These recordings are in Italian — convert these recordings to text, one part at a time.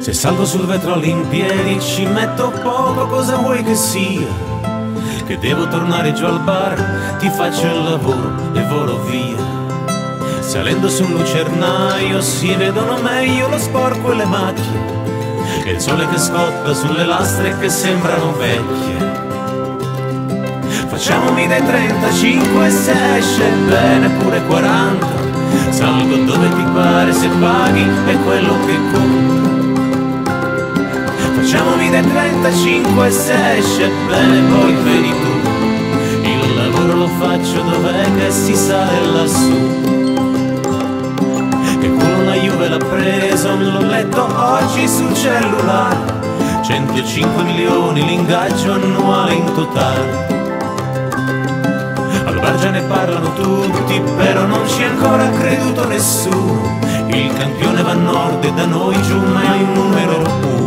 Se salgo sul vetro all'impiedi ci metto poco, cosa vuoi che sia? Che devo tornare giù al bar, ti faccio il lavoro e volo via. Salendo su un lucernaio si vedono meglio lo sporco e le macchie, e il sole che scotta sulle lastre che sembrano vecchie. Facciamomi dai 35 se esce bene pure 40. Salgo dove ti pare, se paghi è quello che conta. Facciamomi dai 35 se esce bene, poi vedi tu. Il lavoro lo faccio dov'è che si sale lassù. Che culo una Juve l'ha preso, l'ho letto oggi sul cellulare. 105 milioni l'ingaggio annuale in totale. Al bar già ne parlano tutti, però non ci ha ancora creduto nessuno. Il campione va a nord e da noi giù, ma è un numero uno.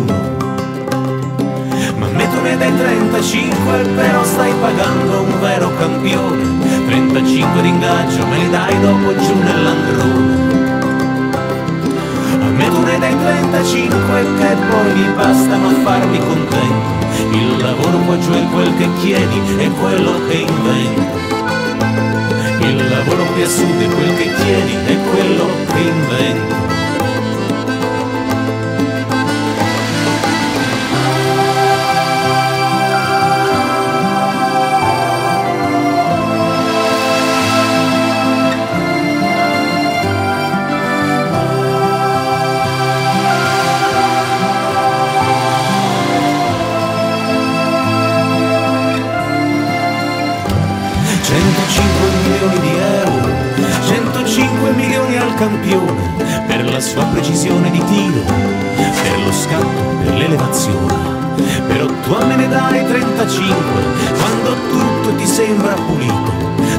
Ma a me tu ne dai 35, però stai pagando un vero campione. 35 d'ingaggio me li dai dopo giù nell'androne. A me tu ne dai 35 che poi mi bastano a farmi contento. Il lavoro qua giù è quel che chiedi, è quello che invento. Il lavoro qui a sud è quel che chiedi, è quello che invento. Campione per la sua precisione di tiro, per lo scatto, per l'elevazione. Però tu a me ne dai 35 quando tutto ti sembra pulito.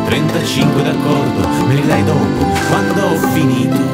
35 d'accordo, me li dai dopo quando ho finito.